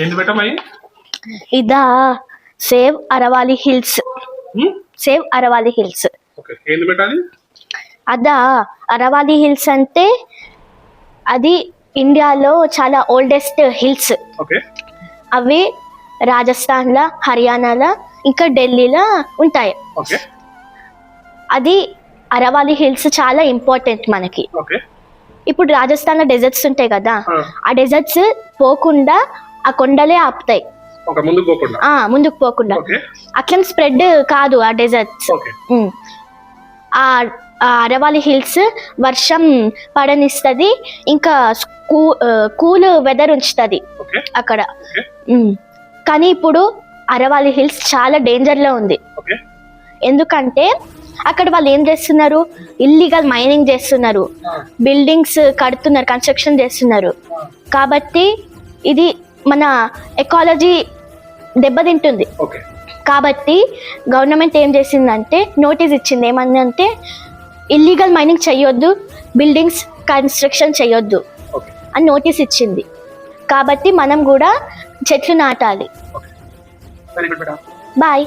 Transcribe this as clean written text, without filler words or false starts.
ఏంది బేటా మై ఇదా save Aravali hills. Save Aravali hills. Okay ఏంది బేటా అది? అదా అరవాలి హిల్స్ అంటే అది ఇండియాలో చాలా ఓల్డెస్ట్ హిల్స్. ఓకే అవి రాజస్థాన్లో, హర్యానాలో, ఇంకా ఢిల్లీలో ఉంటాయి. ఓకే అది అరవాలి హిల్స్ చాలా ఇంపార్టెంట్ మనకి. ఓకే ఇప్పుడు రాజస్థాన్లో డెజర్ట్స్ ఉంటాయి కదా, ఆ డెజర్ట్స్ పోకుండా ఆ కొండలే ఆపుతాయి. ఓకే ముందుకు పోకుండా. ముందుకు పోకుండా ఓకే అట్లా స్ప్రెడ్ కాదు ఆ డెజర్ట్స్. ఓకే ఆ అరవాలి హిల్స్ వర్షం పడనిస్తుంది, ఇంకా కూల్ వెదర్ ఉంచుతుంది ఓకే అక్కడ. ఓకే కానీ ఇప్పుడు అరవాలి హిల్స్ చాలా డేంజర్లో ఉంది. ఓకే ఎందుకంటే అక్కడ వాళ్ళు ఏం చేస్తున్నారు, ఇల్లీగల్ మైనింగ్ చేస్తున్నారు, బిల్డింగ్స్ కడుతున్నారు, కన్స్ట్రక్షన్ చేస్తున్నారు. కాబట్టి ఇది మన ఎకాలజీ దెబ్బతింటుంది. ఓకే కాబట్టి గవర్నమెంట్ ఏం చేసిందంటే నోటీస్ ఇచ్చింది, ఏమందంటే ఇల్లీగల్ మైనింగ్ చేయొద్దు, బిల్డింగ్స్ కన్స్ట్రక్షన్ చేయొద్దు ఓకే అని నోటీస్ ఇచ్చింది. కాబట్టి మనం కూడా చెట్లు నాటాలి. వెరీ గుడ్ బేటా. బాయ్.